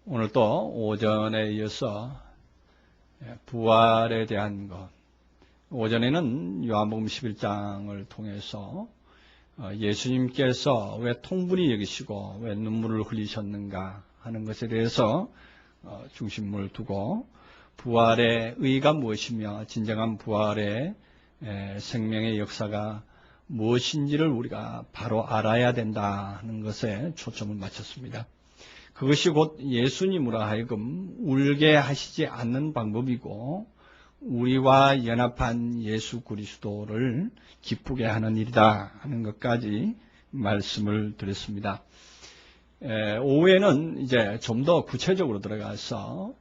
오늘 또 오전에 이어서 부활에 대한 것, 오전에는 요한복음 11장을 통해서 예수님께서 왜 통분히 여기시고 왜 눈물을 흘리셨는가 하는 것에 대해서 중심을 두고 부활의 의의가 무엇이며 진정한 부활의 생명의 역사가 무엇인지를 우리가 바로 알아야 된다 하는 것에 초점을 맞췄습니다. 그것이 곧 예수님으로 하여금 울게 하시지 않는 방법이고 우리와 연합한 예수 그리스도를 기쁘게 하는 일이다 하는 것까지 말씀을 드렸습니다. 오후에는 이제 좀 더 구체적으로 들어가서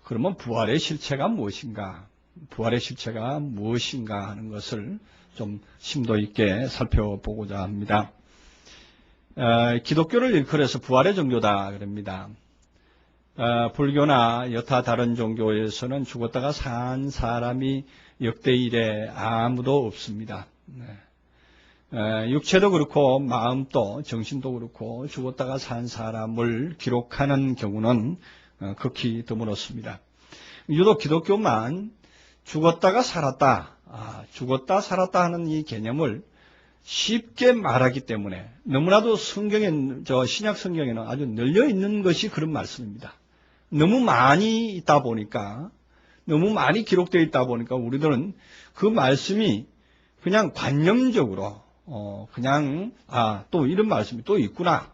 그러면 부활의 실체가 무엇인가, 부활의 실체가 무엇인가 하는 것을 좀 심도 있게 살펴보고자 합니다. 기독교를 일컬어서 부활의 종교다 그럽니다. 불교나 여타 다른 종교에서는 죽었다가 산 사람이 역대 이래 아무도 없습니다. 육체도 그렇고 마음도 정신도 그렇고 죽었다가 산 사람을 기록하는 경우는 극히 드물었습니다. 유독 기독교만 죽었다가 살았다, 죽었다 살았다 하는 이 개념을 쉽게 말하기 때문에 너무나도 신약 성경에는 아주 널려 있는 것이 그런 말씀입니다. 너무 많이 있다 보니까, 너무 많이 기록되어 있다 보니까 우리들은 그 말씀이 그냥 관념적으로 또 이런 말씀이 또 있구나.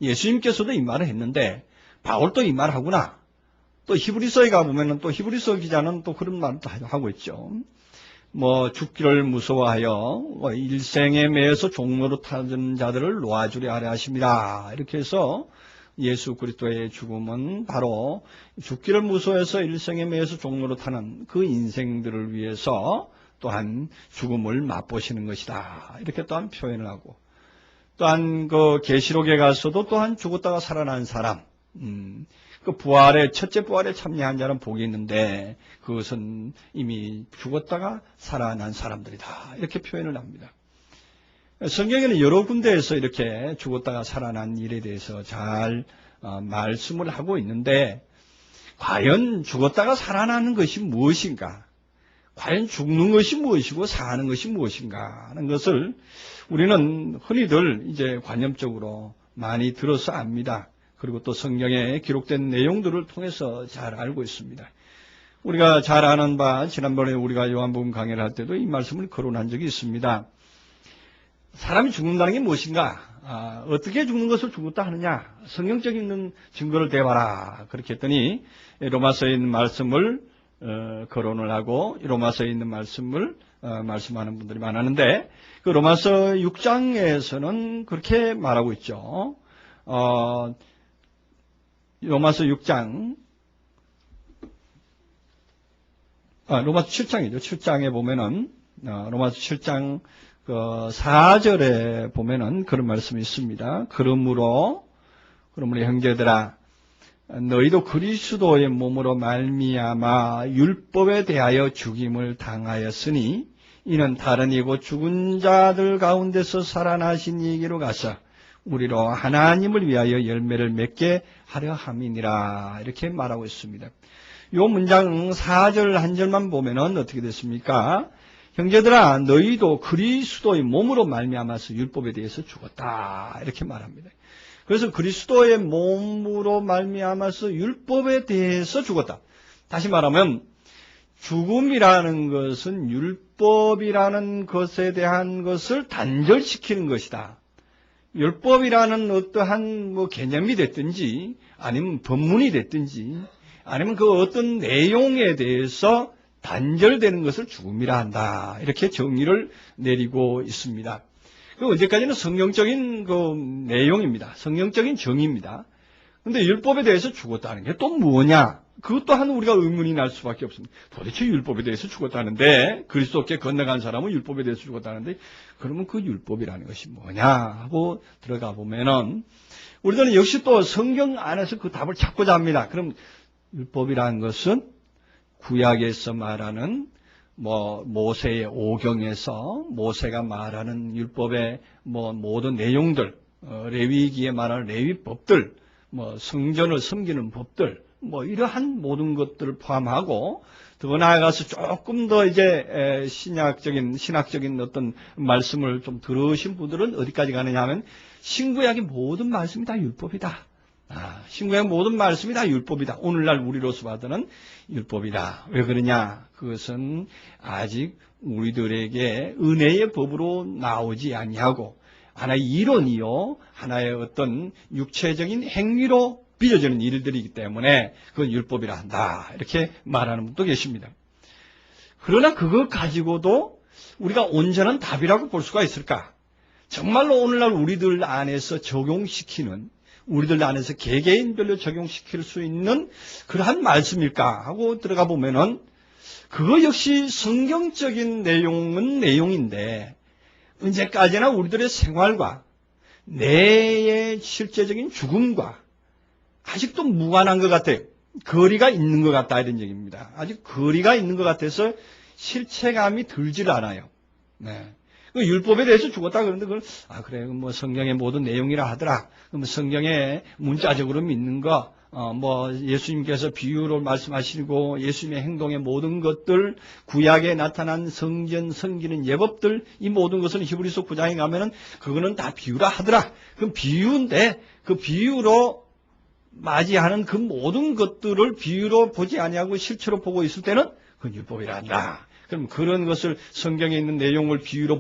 예수님께서도 이 말을 했는데 바울도 이 말을 하구나. 또 히브리서에 가보면은 또 히브리서 기자는 또 그런 말도 하고 있죠. 죽기를 무서워하여 일생에 매여서 종로로 타는 자들을 놓아주려 하려 하십니다. 이렇게 해서 예수 그리스도의 죽음은 바로 죽기를 무서워해서 일생에 매여서 종로로 타는 그 인생들을 위해서 또한 죽음을 맛보시는 것이다. 이렇게 또한 표현을 하고, 또한 그 계시록에 가서도 또한 죽었다가 살아난 사람, 그 첫째 부활에 참여한 자는 복이 있는데 그것은 이미 죽었다가 살아난 사람들이다. 이렇게 표현을 합니다. 성경에는 여러 군데에서 이렇게 죽었다가 살아난 일에 대해서 잘 말씀을 하고 있는데, 과연 죽었다가 살아나는 것이 무엇인가? 과연 죽는 것이 무엇이고 사는 것이 무엇인가 하는 것을 우리는 흔히들 이제 관념적으로 많이 들어서 압니다. 그리고 또 성경에 기록된 내용들을 통해서 잘 알고 있습니다. 우리가 잘 아는 바, 지난번에 우리가 요한복음 강의를 할 때도 이 말씀을 거론한 적이 있습니다. 사람이 죽는다는 게 무엇인가? 어떻게 죽는 것을 죽었다 하느냐? 성경적인 증거를 대봐라. 그렇게 했더니 로마서에 있는 말씀을 거론을 하고 로마서에 있는 말씀을 말씀하는 분들이 많았는데, 그 로마서 6장에서는 그렇게 말하고 있죠. 로마서 6장, 로마서 7장이죠. 7장에 보면은, 로마서 7장 4절에 보면은 그런 말씀이 있습니다. 그러므로 형제들아, 너희도 그리스도의 몸으로 말미암아 율법에 대하여 죽임을 당하였으니 이는 다른 이고 죽은 자들 가운데서 살아나신 이에게로 가서 우리로 하나님을 위하여 열매를 맺게 하려 함이니라. 이렇게 말하고 있습니다. 이 문장 4절 한 절만 보면은 어떻게 됐습니까? 형제들아, 너희도 그리스도의 몸으로 말미암아서 율법에 대해서 죽었다. 이렇게 말합니다. 그래서 그리스도의 몸으로 말미암아서 율법에 대해서 죽었다. 다시 말하면 죽음이라는 것은 율법이라는 것에 대한 것을 단절시키는 것이다. 율법이라는 어떠한 개념이 됐든지 아니면 법문이 됐든지 아니면 그 어떤 내용에 대해서 단절되는 것을 죽음이라 한다. 이렇게 정의를 내리고 있습니다. 그 언제까지는 성경적인 그 내용입니다. 성경적인 정의입니다. 그런데 율법에 대해서 죽었다는 게 또 뭐냐? 그것 또한 우리가 의문이 날 수밖에 없습니다. 도대체 율법에 대해서 죽었다는데, 그리스도께 건너간 사람은 율법에 대해서 죽었다는데, 그러면 그 율법이라는 것이 뭐냐 하고 들어가 보면은 우리들은 역시 또 성경 안에서 그 답을 찾고자 합니다. 그럼 율법이라는 것은 구약에서 말하는 모세의 오경에서 모세가 말하는 율법의 모든 내용들, 레위기에 말하는 레위법들, 뭐 성전을 섬기는 법들, 뭐 이러한 모든 것들을 포함하고 더 나아가서 조금 더 이제 신학적인 어떤 말씀을 좀 들으신 분들은 어디까지 가느냐 하면 신구약의 모든 말씀이 다 율법이다. 신구약 모든 말씀이 다 율법이다. 오늘날 우리로서 봐서는 율법이다. 왜 그러냐? 그것은 아직 우리들에게 은혜의 법으로 나오지 아니하고 하나의 이론이요, 하나의 어떤 육체적인 행위로 빚어지는 일들이기 때문에 그건 율법이라 한다. 이렇게 말하는 분도 계십니다. 그러나 그것 가지고도 우리가 온전한 답이라고 볼 수가 있을까? 정말로 오늘날 우리들 안에서 적용시키는, 우리들 안에서 개개인별로 적용시킬 수 있는 그러한 말씀일까 하고 들어가 보면은 그거 역시 성경적인 내용은 내용인데 언제까지나 우리들의 생활과 내의 실제적인 죽음과 아직도 무관한 것 같아요. 거리가 있는 것 같다 이런 얘기입니다. 아직 거리가 있는 것 같아서 실체감이 들질 않아요. 네. 그 율법에 대해서 죽었다 그러는데 그걸 그래 뭐 성경의 모든 내용이라 하더라. 그럼 성경에 문자적으로 믿는 거, 뭐 예수님께서 비유로 말씀하시고 예수님의 행동의 모든 것들, 구약에 나타난 성전 섬기는 예법들, 이 모든 것은 히브리서 9장에 가면은 그거는 다 비유라 하더라. 그럼 비유인데 그 비유로 맞이하는 그 모든 것들을 비유로 보지 아니하고 실체로 보고 있을 때는 그건 율법이라 한다. 그럼 그런 것을 성경에 있는 내용을 비유로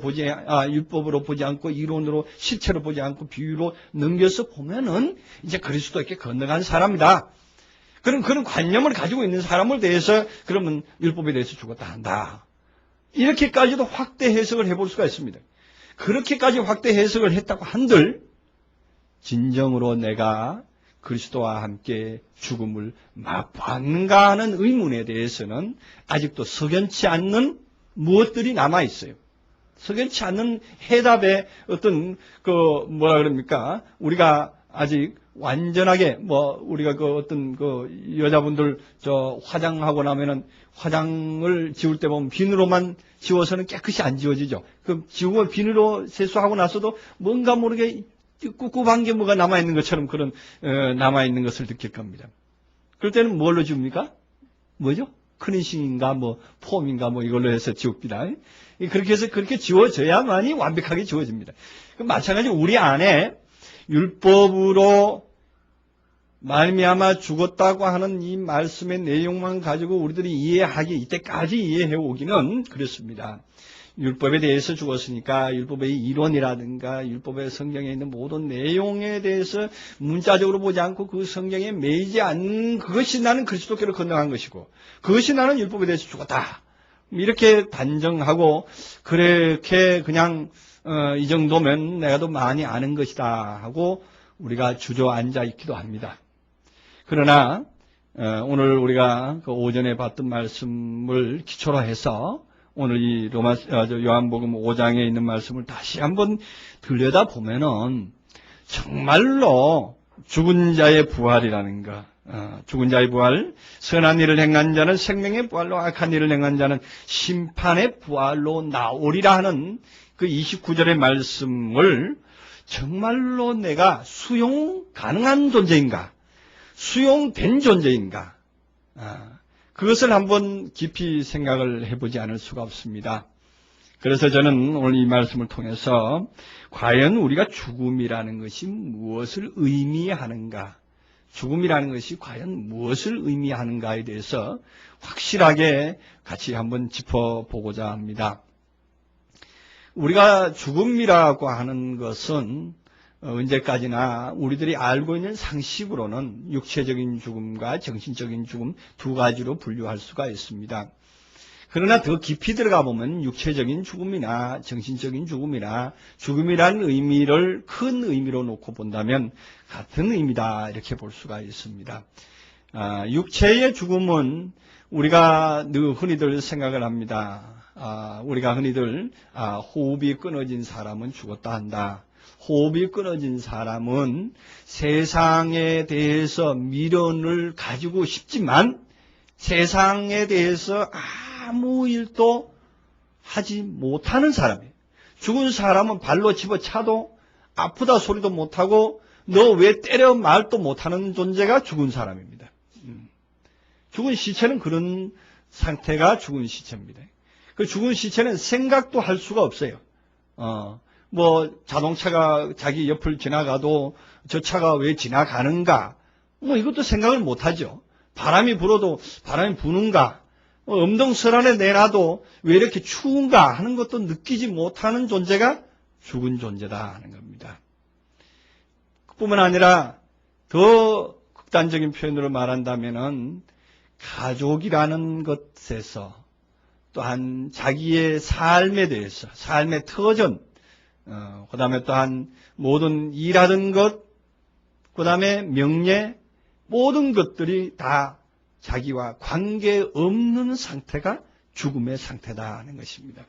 율법으로 보지 않고 이론으로 실체로 보지 않고 비유로 넘겨서 보면은 이제 그리스도께 건너간 사람이다. 그럼 그런 관념을 가지고 있는 사람을 대해서 그러면 율법에 대해서 죽었다 한다. 이렇게까지도 확대 해석을 해볼 수가 있습니다. 그렇게까지 확대 해석을 했다고 한들 진정으로 내가 그리스도와 함께 죽음을 맛봤는가 하는 의문에 대해서는 아직도 석연치 않는 무엇들이 남아 있어요. 석연치 않는 해답의 어떤 뭐라 그럽니까? 우리가 아직 완전하게 우리가 어떤 여자분들 화장하고 나면은 화장을 지울 때 보면 비누로만 지워서는 깨끗이 안 지워지죠. 그 지우고 비누로 세수하고 나서도 뭔가 모르게 꿉꿉한 게 뭐가 남아있는 것처럼 그런 남아있는 것을 느낄 겁니다. 그럴 때는 뭘로 지웁니까? 뭐죠? 클렌싱인가 폼인가 이걸로 해서 지웁니다. 그렇게 해서 그렇게 지워져야만이 완벽하게 지워집니다. 마찬가지로 우리 안에 율법으로 말미암아 죽었다고 하는 이 말씀의 내용만 가지고 우리들이 이때까지 이해해 오기는 그렇습니다. 율법에 대해서 죽었으니까 율법의 이론이라든가 율법의 성경에 있는 모든 내용에 대해서 문자적으로 보지 않고 그 성경에 매이지 않는 그것이 나는 그리스도께로 건너간 것이고 그것이 나는 율법에 대해서 죽었다. 이렇게 단정하고 그렇게 그냥 이 정도면 내가 더 많이 아는 것이다 하고 우리가 주저앉아 있기도 합니다. 그러나 오늘 우리가 오전에 봤던 말씀을 기초로 해서 오늘 이 요한복음 5장에 있는 말씀을 다시 한번 들여다보면은 정말로 죽은 자의 부활이라는 것, 죽은 자의 부활, 선한 일을 행한 자는 생명의 부활로 악한 일을 행한 자는 심판의 부활로 나오리라 하는 그 29절의 말씀을 정말로 내가 수용 가능한 존재인가, 수용된 존재인가, 그것을 한번 깊이 생각을 해보지 않을 수가 없습니다. 그래서 저는 오늘 이 말씀을 통해서 과연 우리가 죽음이라는 것이 무엇을 의미하는가, 죽음이라는 것이 과연 무엇을 의미하는가에 대해서 확실하게 같이 한번 짚어보고자 합니다. 우리가 죽음이라고 하는 것은 언제까지나 우리들이 알고 있는 상식으로는 육체적인 죽음과 정신적인 죽음 두 가지로 분류할 수가 있습니다. 그러나 더 깊이 들어가 보면 육체적인 죽음이나 정신적인 죽음이나 죽음이라는 의미를 큰 의미로 놓고 본다면 같은 의미다 이렇게 볼 수가 있습니다. 육체의 죽음은 우리가 늘 흔히들 생각을 합니다. 우리가 흔히들 호흡이 끊어진 사람은 죽었다 한다. 호흡이 끊어진 사람은 세상에 대해서 미련을 가지고 싶지만 세상에 대해서 아무 일도 하지 못하는 사람이에요. 죽은 사람은 발로 집어차도 아프다 소리도 못하고 너 왜 때려 말도 못하는 존재가 죽은 사람입니다. 죽은 시체는 그런 상태가 죽은 시체입니다. 그 죽은 시체는 생각도 할 수가 없어요. 뭐 자동차가 자기 옆을 지나가도 저 차가 왜 지나가는가? 뭐 이것도 생각을 못하죠. 바람이 불어도 바람이 부는가? 엄동설 안에 내놔도 왜 이렇게 추운가 하는 것도 느끼지 못하는 존재가 죽은 존재다 하는 겁니다. 그뿐만 아니라 더 극단적인 표현으로 말한다면은 가족이라는 것에서 또한 자기의 삶에 대해서, 삶의 터전, 그 다음에 또한 모든 일하던 것, 그 다음에 명예, 모든 것들이 다 자기와 관계없는 상태가 죽음의 상태다 하는 것입니다.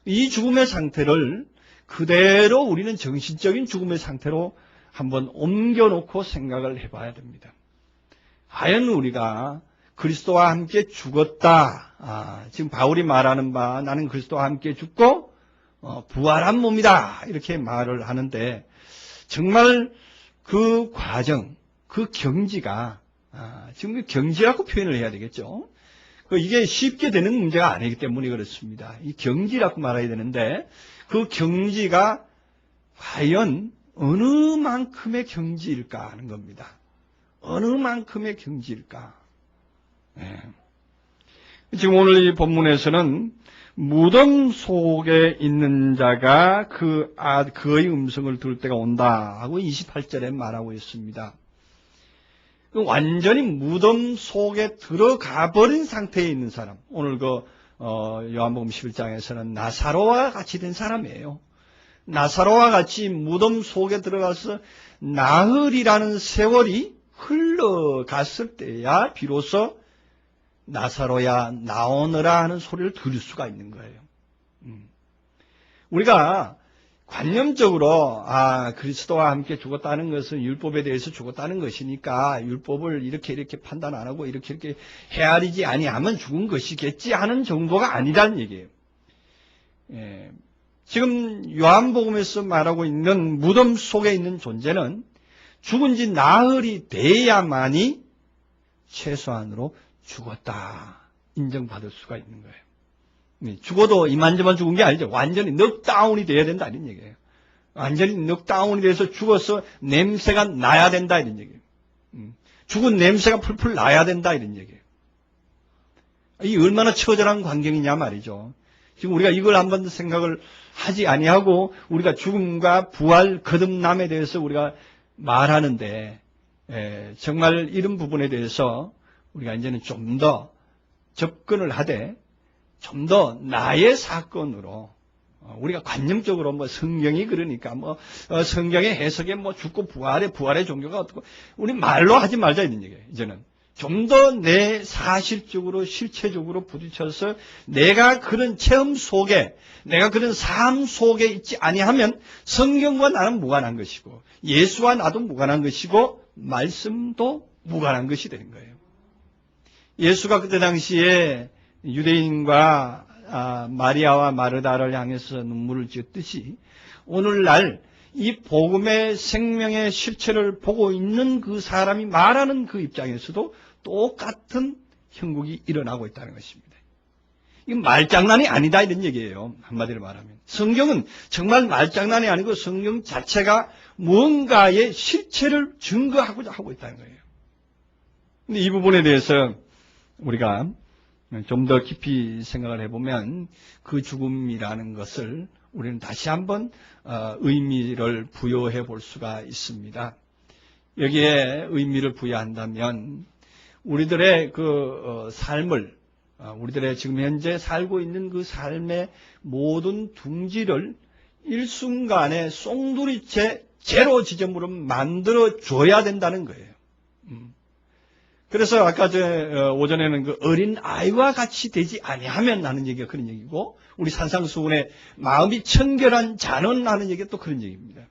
이 죽음의 상태를 그대로 우리는 정신적인 죽음의 상태로 한번 옮겨놓고 생각을 해봐야 됩니다. 과연 우리가 그리스도와 함께 죽었다. 지금 바울이 말하는 바 나는 그리스도와 함께 죽고 부활한 몸이다. 이렇게 말을 하는데 정말 그 과정, 그 경지가 지금 그 경지라고 표현을 해야 되겠죠. 이게 쉽게 되는 문제가 아니기 때문에 그렇습니다. 이 경지라고 말해야 되는데 그 경지가 과연 어느 만큼의 경지일까 하는 겁니다. 어느 만큼의 경지일까. 네. 지금 오늘 이 본문에서는 무덤 속에 있는 자가 그의 음성을 들을 때가 온다 하고 28절에 말하고 있습니다. 완전히 무덤 속에 들어가 버린 상태에 있는 사람. 오늘 요한복음 11장에서는 나사로와 같이 된 사람이에요. 나사로와 같이 무덤 속에 들어가서 나흘이라는 세월이 흘러갔을 때야 비로소 나사로야 나오너라 하는 소리를 들을 수가 있는 거예요. 우리가 관념적으로 그리스도와 함께 죽었다는 것은 율법에 대해서 죽었다는 것이니까 율법을 이렇게 판단 안 하고 이렇게 헤아리지 아니하면 죽은 것이겠지 하는 정도가 아니라는 얘기예요. 예. 지금 요한복음에서 말하고 있는 무덤 속에 있는 존재는 죽은 지 나흘이 돼야만이 최소한으로 죽었다 인정받을 수가 있는 거예요. 죽어도 이만저만 죽은 게 아니죠. 완전히 넉다운이 돼야 된다 이런 얘기예요. 완전히 넉다운이 돼서 죽어서 냄새가 나야 된다 이런 얘기예요. 죽은 냄새가 풀풀 나야 된다 이런 얘기예요. 이 얼마나 처절한 광경이냐 말이죠. 지금 우리가 이걸 한번 생각을 하지 아니하고 우리가 죽음과 부활, 거듭남에 대해서 우리가 말하는데 정말 이런 부분에 대해서 우리가 이제는 좀 더 접근을 하되 좀 더 나의 사건으로 우리가 관념적으로 성경이 그러니까 성경의 해석에 죽고 부활의 종교가 어떻고 우리 말로 하지 말자 이런 얘기예요. 이제는 좀 더 내 사실적으로 실체적으로 부딪혀서 내가 그런 체험 속에 내가 그런 삶 속에 있지 아니하면 성경과 나는 무관한 것이고 예수와 나도 무관한 것이고 말씀도 무관한 것이 되는 거예요. 예수가 그때 당시에 유대인과 마리아와 마르다를 향해서 눈물을 지었듯이 오늘날 이 복음의 생명의 실체를 보고 있는 그 사람이 말하는 그 입장에서도 똑같은 형국이 일어나고 있다는 것입니다. 이건 말장난이 아니다 이런 얘기예요. 한마디로 말하면. 성경은 정말 말장난이 아니고 성경 자체가 무언가의 실체를 증거하고자 하고 있다는 거예요. 근데 이 부분에 대해서 우리가 좀 더 깊이 생각을 해보면 그 죽음이라는 것을 우리는 다시 한번 의미를 부여해 볼 수가 있습니다. 여기에 의미를 부여한다면 우리들의 그 삶을 우리들의 지금 현재 살고 있는 그 삶의 모든 둥지를 일순간에 송두리째 제로 지점으로 만들어 줘야 된다는 거예요. 그래서 아까 오전에는 그 어린 아이와 같이 되지 아니하면 하는 얘기가 그런 얘기고 우리 산상수훈의 마음이 청결한 자는 하는 얘기가 또 그런 얘기입니다.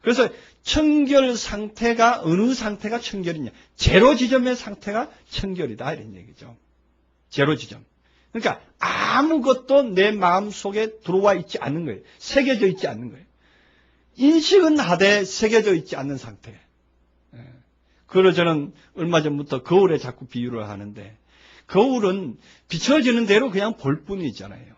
그래서 청결 상태가 어느 상태가 청결이냐? 제로 지점의 상태가 청결이다 이런 얘기죠. 제로 지점. 그러니까 아무것도 내 마음 속에 들어와 있지 않는 거예요. 새겨져 있지 않는 거예요. 인식은 하되 새겨져 있지 않는 상태. 그걸 저는 얼마 전부터 거울에 자꾸 비유를 하는데, 거울은 비춰지는 대로 그냥 볼 뿐이잖아요.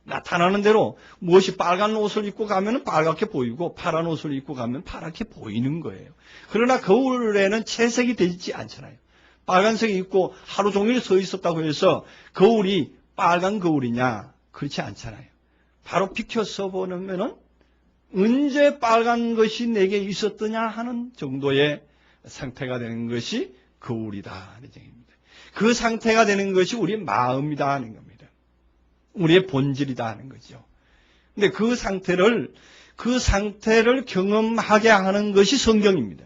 나타나는 대로 무엇이 빨간 옷을 입고 가면 빨갛게 보이고 파란 옷을 입고 가면 파랗게 보이는 거예요. 그러나 거울에는 채색이 되지 않잖아요. 빨간색이 있고 하루 종일 서 있었다고 해서 거울이 빨간 거울이냐? 그렇지 않잖아요. 바로 비켜서 보면은 언제 빨간 것이 내게 있었더냐 하는 정도의 상태가 되는 것이 거울이다 하는 얘기입니다. 그 상태가 되는 것이 우리의 마음이다 하는 겁니다. 우리의 본질이다 하는 거죠. 근데 그 상태를 경험하게 하는 것이 성경입니다.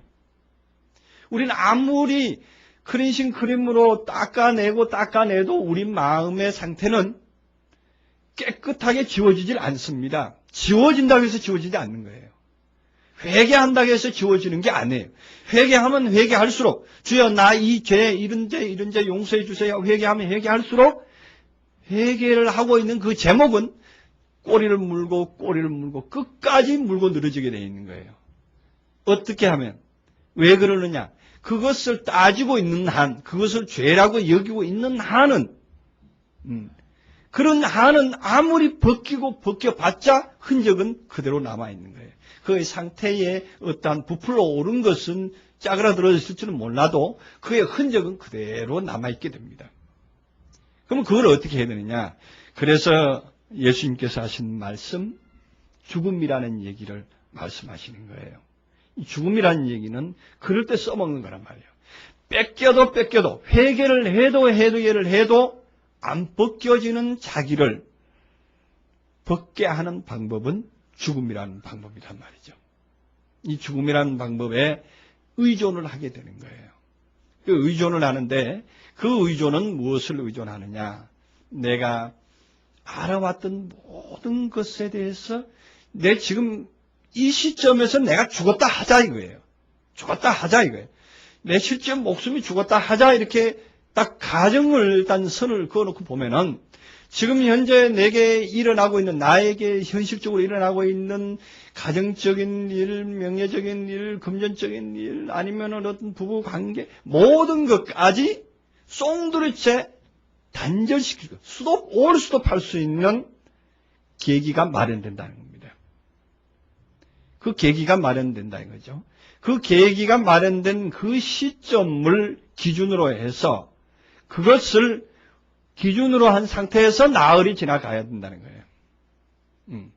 우리는 아무리 크린싱 크림으로 닦아내도 우리 마음의 상태는 깨끗하게 지워지질 않습니다. 지워진다고 해서 지워지지 않는 거예요. 회개한다고 해서 지워지는 게 아니에요. 회개하면 회개할수록 주여 나 이 죄 이런 죄 용서해 주세요. 회개하면 회개할수록 회개를 하고 있는 그 제목은 꼬리를 물고 끝까지 물고 늘어지게 되어 있는 거예요. 어떻게 하면? 왜 그러느냐? 그것을 따지고 있는 한, 그것을 죄라고 여기고 있는 한은 그런 한은 아무리 벗겨봤자 흔적은 그대로 남아있는 거예요. 그의 상태에 어떠한 부풀어 오른 것은 짜그라들어졌을지는 몰라도 그의 흔적은 그대로 남아있게 됩니다. 그럼 그걸 어떻게 해야 되느냐? 그래서 예수님께서 하신 말씀, 죽음이라는 얘기를 말씀하시는 거예요. 이 죽음이라는 얘기는 그럴 때 써먹는 거란 말이에요. 뺏겨도 회개를 해도 안 벗겨지는 자기를 벗게 하는 방법은 죽음이라는 방법이란 말이죠. 이 죽음이라는 방법에 의존을 하게 되는 거예요. 그 의존을 하는데 그 의존은 무엇을 의존하느냐? 내가 알아왔던 모든 것에 대해서 내 지금 이 시점에서 내가 죽었다 하자 이거예요. 내 실제 목숨이 죽었다 하자 이렇게 딱 가정을 일단 선을 그어놓고 보면은 지금 현재 내게 일어나고 있는 나에게 현실적으로 일어나고 있는 가정적인 일, 명예적인 일, 금전적인 일 아니면 어떤 부부 관계 모든 것까지 송두리째 단절시키고 스톱할 수 있는 계기가 마련된다는 겁니다. 그 계기가 마련된다는 거죠. 그 계기가 마련된 그 시점을 기준으로 해서 그것을 기준으로 한 상태에서 나흘이 지나가야 된다는 거예요.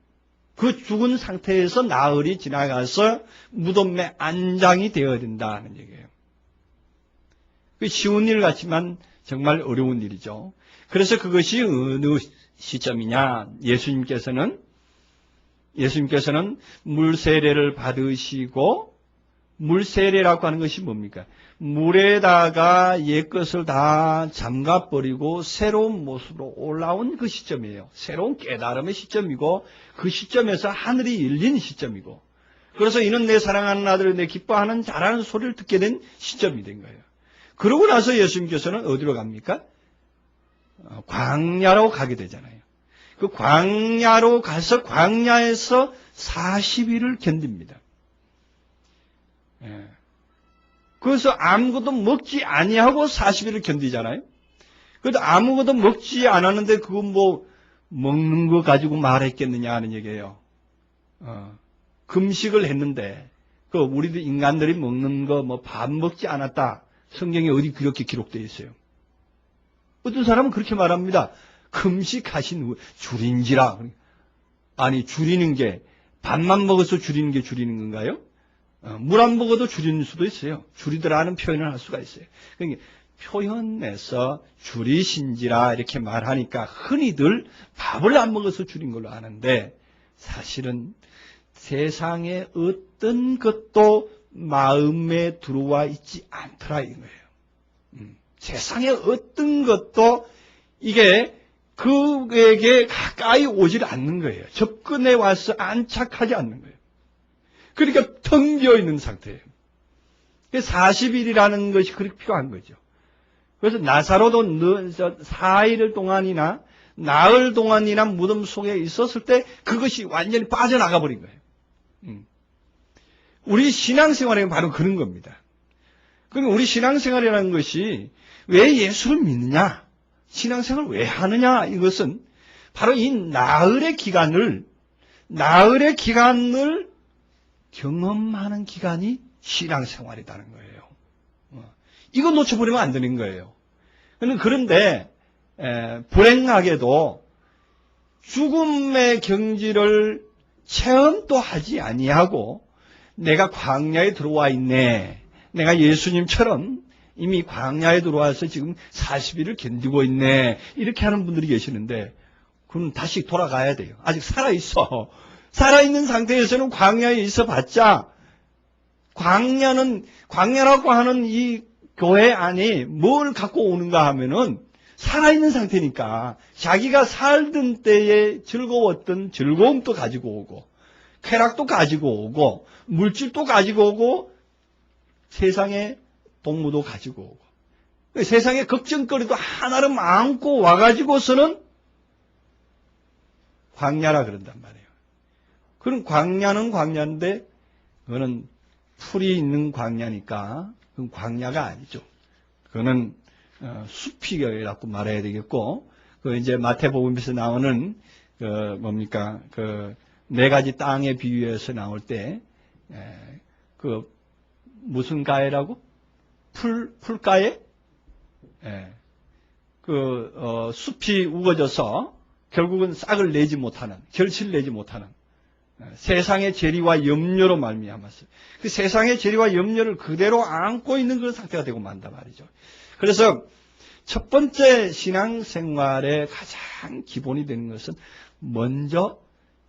그 죽은 상태에서 나흘이 지나가서 무덤에 안장이 되어야 된다는 얘기예요. 그 쉬운 일 같지만 정말 어려운 일이죠. 그래서 그것이 어느 시점이냐? 예수님께서는 물세례를 받으시고 물세례라고 하는 것이 뭡니까? 물에다가 옛것을 다 잠가버리고 새로운 모습으로 올라온 그 시점이에요. 새로운 깨달음의 시점이고 그 시점에서 하늘이 열린 시점이고 그래서 이는 내 사랑하는 아들 내 기뻐하는 잘하는 소리를 듣게 된 시점이 된 거예요. 그러고 나서 예수님께서는 어디로 갑니까? 광야로 가게 되잖아요. 그 광야로 가서 광야에서 40일을 견딥니다. 그래서 아무것도 먹지 아니하고 40일을 견디잖아요. 그래도 아무것도 먹지 않았는데 그건 뭐 먹는 거 가지고 말했겠느냐 하는 얘기예요. 금식을 했는데 그 우리도 인간들이 먹는 거 뭐 밥 먹지 않았다. 성경에 어디 그렇게 기록되어 있어요. 어떤 사람은 그렇게 말합니다. 금식하신 후 줄인지라. 아니 줄이는 게 밥만 먹어서 줄이는 게 줄이는 건가요? 물 안 먹어도 줄이는 수도 있어요. 줄이더라는 표현을 할 수가 있어요. 그러니까 표현에서 줄이신지라 이렇게 말하니까 흔히들 밥을 안 먹어서 줄인 걸로 아는데 사실은 세상에 어떤 것도 마음에 들어와 있지 않더라 이거예요. 세상에 어떤 것도 이게 그에게 가까이 오질 않는 거예요. 접근해 와서 안착하지 않는 거예요. 그러니까 텅 비어 있는 상태예요. 40일이라는 것이 그렇게 필요한 거죠. 그래서 나사로도 4일 동안이나 나흘 동안이나 무덤 속에 있었을 때 그것이 완전히 빠져나가 버린 거예요. 우리 신앙생활은 바로 그런 겁니다. 그러니까 우리 신앙생활이라는 것이 왜 예수를 믿느냐, 신앙생활을 왜 하느냐, 이것은 바로 이 나흘의 기간을 경험하는 기간이 신앙생활이라는 거예요. 이거 놓쳐버리면 안 되는 거예요. 그런데 불행하게도 죽음의 경지를 체험도 하지 아니하고 내가 광야에 들어와 있네, 내가 예수님처럼 이미 광야에 들어와서 지금 40일을 견디고 있네, 이렇게 하는 분들이 계시는데 그럼 다시 돌아가야 돼요. 아직 살아있어. 살아있는 상태에서는 광야에 있어봤자 광야라고 하는 이 교회 안에 뭘 갖고 오는가 하면은 살아있는 상태니까 자기가 살던 때에 즐거웠던 즐거움도 가지고 오고 쾌락도 가지고 오고 물질도 가지고 오고 세상의 동무도 가지고 오고 세상의 걱정거리도 하나를 안고 와가지고서는 광야라 그런단 말이에요. 그럼 광야는 광야인데 그거는 풀이 있는 광야니까 그건 광야가 아니죠. 그거는 숲이라고 말해야 되겠고, 그 이제 마태복음에서 나오는 네 가지 땅의 비유에서 나올 때 무슨 가해라고? 풀가해? 숲이 우거져서 결국은 싹을 내지 못하는, 결실을 내지 못하는 세상의 재리와 염려로 말미암았어요. 그 세상의 재리와 염려를 그대로 안고 있는 그런 상태가 되고 만다 말이죠. 그래서 첫 번째 신앙생활의 가장 기본이 되는 것은 먼저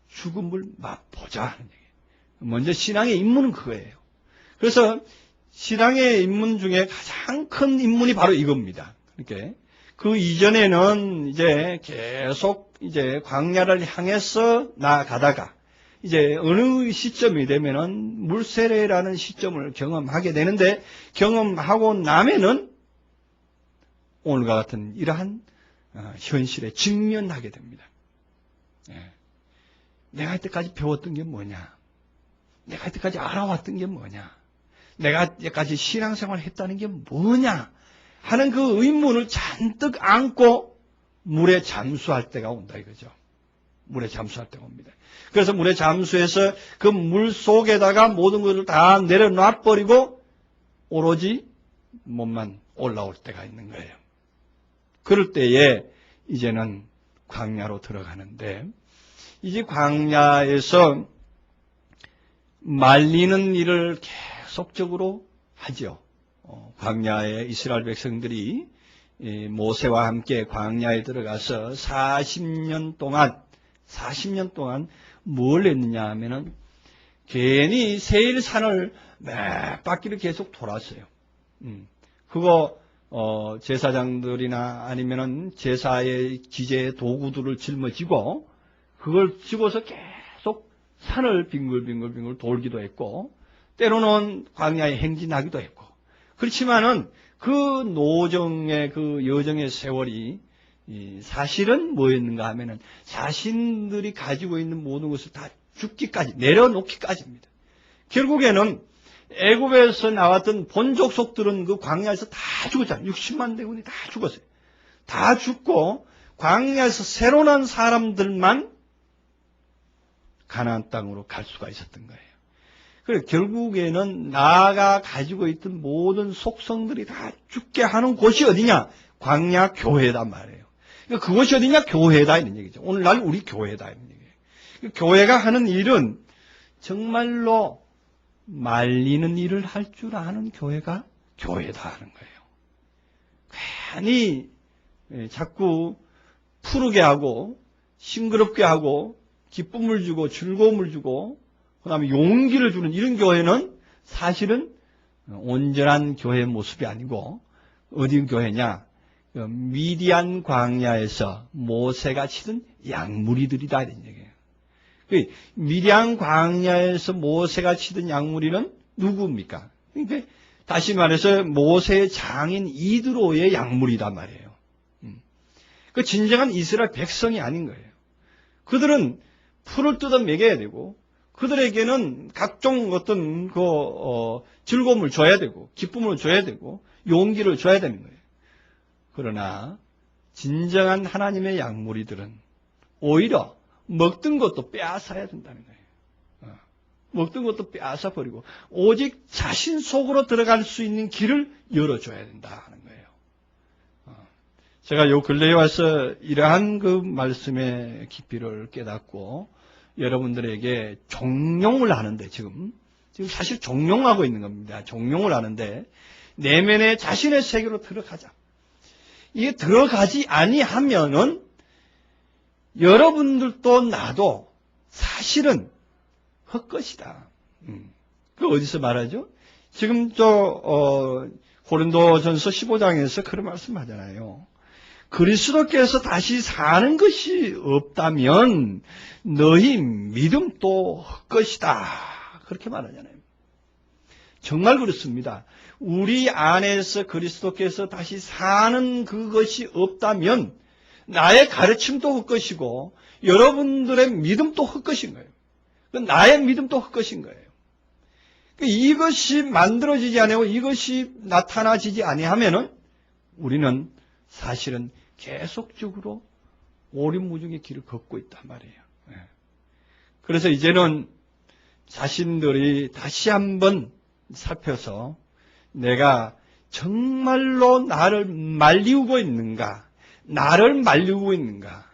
죽음을 맛보자 하는 얘기예요. 먼저 신앙의 입문은 그거예요. 그래서 신앙의 입문 중에 가장 큰 입문이 바로 이겁니다. 그러니까 그 이전에는 이제 계속 이제 광야를 향해서 나아가다가 이제 어느 시점이 되면은 물세례라는 시점을 경험하게 되는데 경험하고 나면은 오늘과 같은 이러한 현실에 직면하게 됩니다. 내가 이때까지 배웠던 게 뭐냐? 내가 이때까지 알아왔던 게 뭐냐? 내가 이때까지 신앙생활을 했다는 게 뭐냐? 하는 그 의문을 잔뜩 안고 물에 잠수할 때가 온다 이거죠. 물에 잠수할 때가 옵니다. 그래서 물에 잠수해서 그 물 속에다가 모든 것을 다 내려놔버리고 오로지 몸만 올라올 때가 있는 거예요. 그럴 때에 이제는 광야로 들어가는데 이제 광야에서 말리는 일을 계속적으로 하죠. 광야에 이스라엘 백성들이 모세와 함께 광야에 들어가서 40년 동안 뭘 했느냐 하면은 괜히 세일산을 몇 바퀴를 계속 돌았어요. 그거 제사장들이나 아니면은 제사의 기재의 도구들을 짊어지고 그걸 집어서 계속 산을 빙글빙글 돌기도 했고 때로는 광야에 행진하기도 했고 그렇지만은 그 노정의 그 여정의 세월이 사실은 뭐였는가 하면은 자신들이 가지고 있는 모든 것을 다 죽기까지 내려놓기까지입니다. 결국에는 애굽에서 나왔던 본족속들은 그 광야에서 다 죽었잖아요. 60만 대군이 다 죽었어요. 다 죽고 광야에서 새로 난 사람들만 가나안 땅으로 갈 수가 있었던 거예요. 그래서 결국에는 나가 가지고 있던 모든 속성들이 다 죽게 하는 곳이 어디냐? 광야 교회단 말이에요. 그러니까 그곳이 어디냐? 교회다 이런 얘기죠. 오늘날 우리 교회다 이런 얘기예요. 교회가 하는 일은 정말로 말리는 일을 할 줄 아는 교회가 교회다 하는 거예요. 괜히 자꾸 푸르게 하고 싱그럽게 하고 기쁨을 주고 즐거움을 주고 그 다음에 용기를 주는 이런 교회는 사실은 온전한 교회의 모습이 아니고 어디 교회냐? 미디안 광야에서 모세가 치던 양무리들이다 이런 얘기예요. 미디안 광야에서 모세가 치던 양무리는 누구입니까? 그러니까 다시 말해서 모세의 장인 이드로의 양무리단 말이에요. 그 진정한 이스라엘 백성이 아닌 거예요. 그들은 풀을 뜯어 먹여야 되고 그들에게는 각종 어떤 즐거움을 줘야 되고, 기쁨을 줘야 되고, 용기를 줘야 되는 거예요. 그러나 진정한 하나님의 양무리들은 오히려 먹던 것도 빼앗아야 된다는 거예요. 먹던 것도 빼앗아 버리고 오직 자신 속으로 들어갈 수 있는 길을 열어줘야 된다는 거예요. 제가 요 근래에 와서 이러한 그 말씀의 깊이를 깨닫고 여러분들에게 종용을 하는데 지금 사실 종용하고 있는 겁니다. 종용을 하는데 내면의 자신의 세계로 들어가자. 이게 들어가지 아니하면은 여러분들도 나도 사실은 헛것이다. 그 어디서 말하죠? 지금 고린도전서 15장에서 그런 말씀 하잖아요. 그리스도께서 다시 사는 것이 없다면 너희 믿음도 헛것이다. 그렇게 말하잖아요. 정말 그렇습니다. 우리 안에서 그리스도께서 다시 사는 그것이 없다면 나의 가르침도 헛것이고 여러분들의 믿음도 헛것인 거예요. 나의 믿음도 헛것인 거예요. 이것이 만들어지지 아니하고 이것이 나타나지지 아니하면은 우리는 사실은 계속적으로 오리무중의 길을 걷고 있단 말이에요. 그래서 이제는 자신들이 다시 한번 살펴서 내가 정말로 나를 말리우고 있는가? 나를 말리우고 있는가?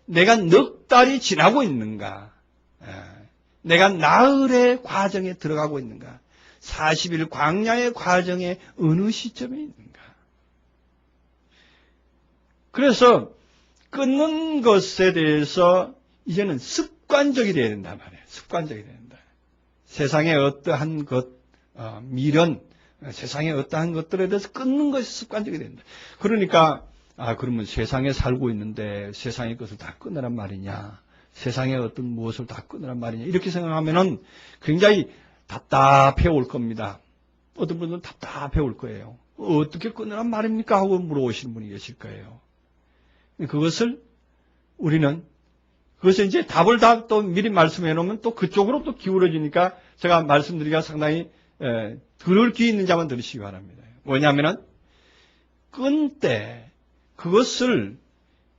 내가 넉 달이 지나고 있는가? 내가 나흘의 과정에 들어가고 있는가? 40일 광야의 과정에 어느 시점에 있는가? 그래서 끊는 것에 대해서 이제는 습관적이 되어야 된단 말이에요. 습관적이 된다. 세상의 어떠한 것, 미련, 세상의 어떠한 것들에 대해서 끊는 것이 습관적이 된다. 그러니까 그러면 세상에 살고 있는데 세상의 것을 다 끊으란 말이냐? 세상의 어떤 무엇을 다 끊으란 말이냐? 이렇게 생각하면은 굉장히 답답해 올 겁니다. 어떤 분들은 답답해 올 거예요. 어떻게 끊으란 말입니까? 하고 물어보시는 분이 계실 거예요. 그것을 우리는 그것을 이제 답을 다 또 미리 말씀해 놓으면 또 그쪽으로 또 기울어지니까 제가 말씀드리기가 상당히 들을 귀 있는 자만 들으시기 바랍니다. 뭐냐면은 끊 때 그것을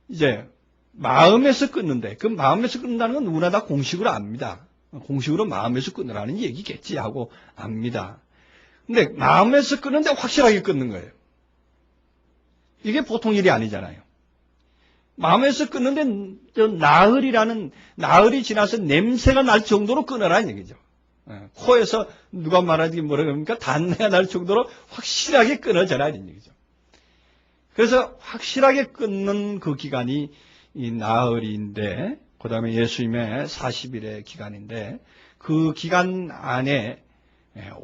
이제 마음에서 끊는데 그 마음에서 끊는다는 건 누구나 다 공식으로 압니다. 공식으로 마음에서 끊으라는 얘기겠지 하고 압니다. 근데 마음에서 끊는데 확실하게 끊는 거예요. 이게 보통 일이 아니잖아요. 마음에서 끊는데 나흘이 지나서 냄새가 날 정도로 끊으라는 얘기죠. 코에서 누가 말하지 뭐라 그럽니까? 단내가 날 정도로 확실하게 끊어져라는 얘기죠. 그래서 확실하게 끊는 그 기간이 이 나흘인데, 그 다음에 예수님의 40일의 기간인데, 그 기간 안에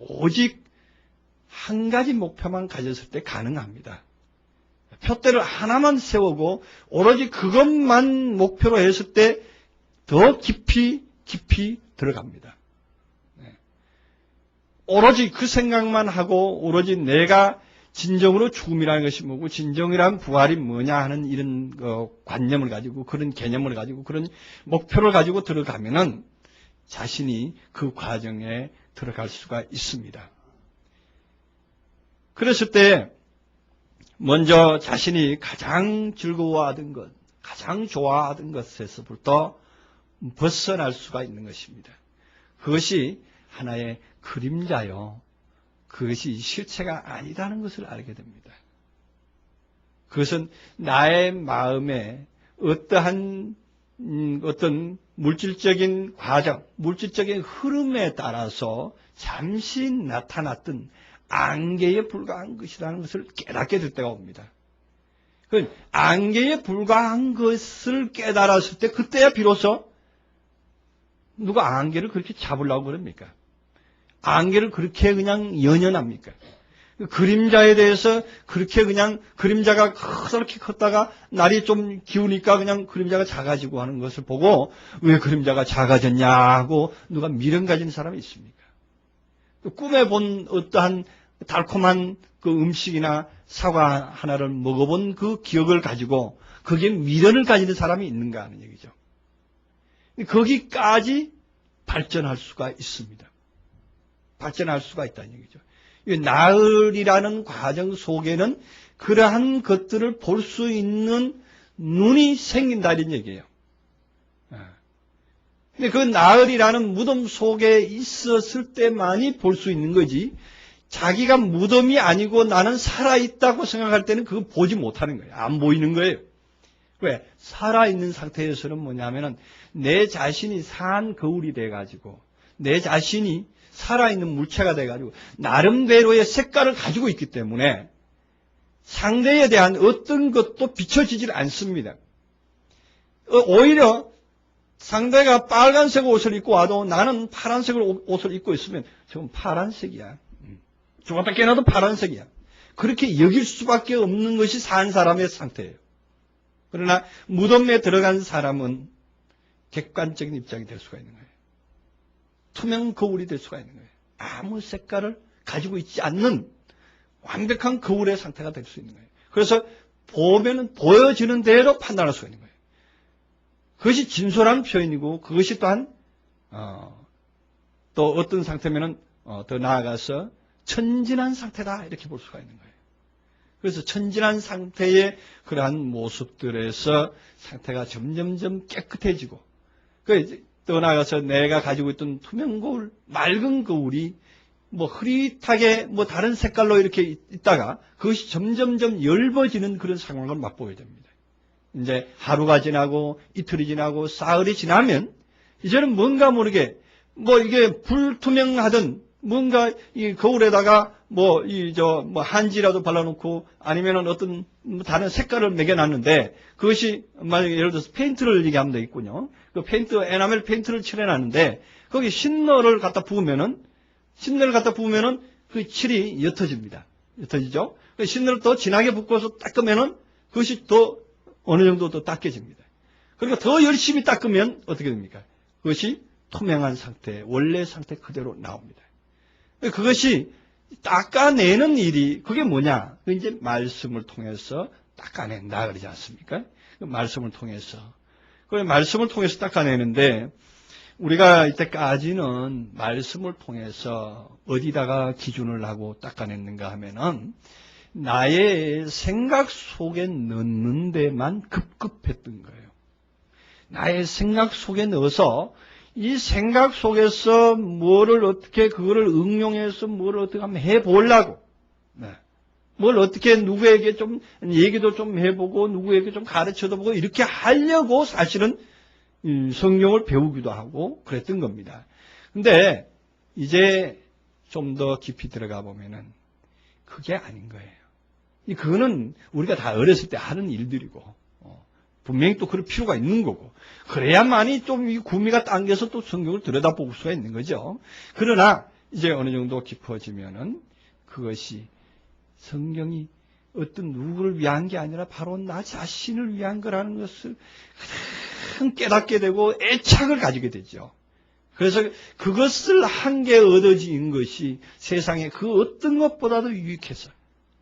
오직 한 가지 목표만 가졌을 때 가능합니다. 표대를 하나만 세우고 오로지 그것만 목표로 했을 때 더 깊이 들어갑니다. 오로지 그 생각만 하고 오로지 내가 진정으로 죽음이라는 것이 뭐고 진정이란 부활이 뭐냐 하는 이런 관념을 가지고 그런 개념을 가지고 그런 목표를 가지고 들어가면은 자신이 그 과정에 들어갈 수가 있습니다. 그랬을 때 먼저 자신이 가장 즐거워하던 것, 가장 좋아하던 것에서부터 벗어날 수가 있는 것입니다. 그것이 하나의 그림자요. 그것이 실체가 아니라는 것을 알게 됩니다. 그것은 나의 마음에 어떠한 어떤 물질적인 과정, 물질적인 흐름에 따라서 잠시 나타났던 안개에 불과한 것이라는 것을 깨닫게 될 때가 옵니다. 그 안개에 불과한 것을 깨달았을 때 그때야 비로소 누가 안개를 그렇게 잡으려고 그럽니까? 안개를 그렇게 그냥 연연합니까? 그림자에 대해서 그렇게 그냥 그림자가 그렇게 컸다가 날이 좀 기우니까 그냥 그림자가 작아지고 하는 것을 보고 왜 그림자가 작아졌냐 하고 누가 미련 가진 사람이 있습니까? 꿈에 본 어떠한 달콤한 그 음식이나 사과 하나를 먹어본 그 기억을 가지고 거기에 미련을 가지는 사람이 있는가 하는 얘기죠. 거기까지 발전할 수가 있습니다. 발전할 수가 있다는 얘기죠. 이 나으리라는 과정 속에는 그러한 것들을 볼 수 있는 눈이 생긴다는 얘기예요. 근데 그 나으리라는 무덤 속에 있었을 때만이 볼 수 있는 거지, 자기가 무덤이 아니고 나는 살아있다고 생각할 때는 그거 보지 못하는 거예요. 안 보이는 거예요. 왜? 살아있는 상태에서는 뭐냐면은 내 자신이 산 거울이 돼가지고, 내 자신이 살아있는 물체가 돼가지고 나름대로의 색깔을 가지고 있기 때문에 상대에 대한 어떤 것도 비춰지질 않습니다. 오히려 상대가 빨간색 옷을 입고 와도 나는 파란색 옷을 입고 있으면 저건 파란색이야. 죽었다 깨어나도 파란색이야. 그렇게 여길 수밖에 없는 것이 산 사람의 상태예요. 그러나 무덤에 들어간 사람은 객관적인 입장이 될 수가 있는 거예요. 투명 거울이 될 수가 있는 거예요. 아무 색깔을 가지고 있지 않는 완벽한 거울의 상태가 될 수 있는 거예요. 그래서 보면은 보여지는 대로 판단할 수가 있는 거예요. 그것이 진솔한 표현이고, 그것이 또한 또 어떤 상태면은 더 나아가서 천진한 상태다, 이렇게 볼 수가 있는 거예요. 그래서 천진한 상태의 그러한 모습들에서 상태가 점점점 깨끗해지고, 더 나아가서 내가 가지고 있던 투명 거울, 맑은 거울이 뭐 흐릿하게 뭐 다른 색깔로 이렇게 있다가 그것이 점점점 엷어지는 그런 상황을 맛보게 됩니다. 이제 하루가 지나고 이틀이 지나고 사흘이 지나면 이제는 뭔가 모르게 뭐 이게 불투명하던 뭔가 이 거울에다가 뭐 한지라도 발라놓고 아니면은 어떤 다른 색깔을 매겨놨는데, 그것이 만약에 예를 들어서 페인트를 얘기하면 되겠군요. 그 페인트, 에나멜 페인트를 칠해놨는데 거기 신너를 갖다 부으면은 그 칠이 옅어집니다. 옅어지죠? 그 신너를 더 진하게 붓고서 닦으면은 그것이 더 어느 정도 더 닦여집니다. 그러니까 더 열심히 닦으면 어떻게 됩니까? 그것이 투명한 상태, 원래 상태 그대로 나옵니다. 그것이 닦아내는 일이, 그게 뭐냐? 이제 말씀을 통해서 닦아낸다 그러지 않습니까? 그 말씀을 통해서. 그 말씀을 통해서 닦아내는데, 우리가 이때까지는 말씀을 통해서 어디다가 기준을 하고 닦아냈는가 하면은, 나의 생각 속에 넣는 데만 급급했던 거예요. 나의 생각 속에 넣어서 이 생각 속에서 뭐를 어떻게 그거를 응용해서 뭐를 어떻게 한번 해보려고, 뭘 어떻게 누구에게 좀 얘기도 좀 해보고 누구에게 좀 가르쳐도 보고 이렇게 하려고 사실은 성경을 배우기도 하고 그랬던 겁니다. 근데 이제 좀 더 깊이 들어가 보면은 그게 아닌 거예요. 그거는 우리가 다 어렸을 때 하는 일들이고, 분명히 또 그럴 필요가 있는 거고, 그래야만이 좀 이 구미가 당겨서 또 성경을 들여다볼 수가 있는 거죠. 그러나 이제 어느 정도 깊어지면은 그것이 성경이 어떤 누구를 위한 게 아니라 바로 나 자신을 위한 거라는 것을 가장 깨닫게 되고 애착을 가지게 되죠. 그래서 그것을 한 개 얻어진 것이 세상에 그 어떤 것보다도 유익해서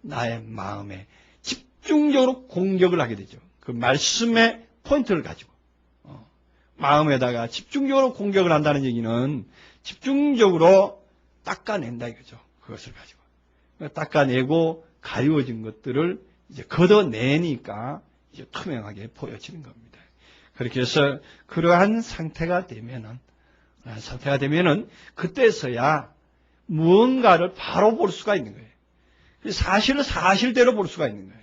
나의 마음에 집중적으로 공격을 하게 되죠. 그 말씀의 포인트를 가지고 마음에다가 집중적으로 공격을 한다는 얘기는 집중적으로 닦아낸다 이거죠. 그것을 가지고 닦아내고 가리워진 것들을 이제 걷어내니까 이제 투명하게 보여지는 겁니다. 그렇게 해서 그러한 상태가 되면은 그때서야 무언가를 바로 볼 수가 있는 거예요. 사실을 사실대로 볼 수가 있는 거예요.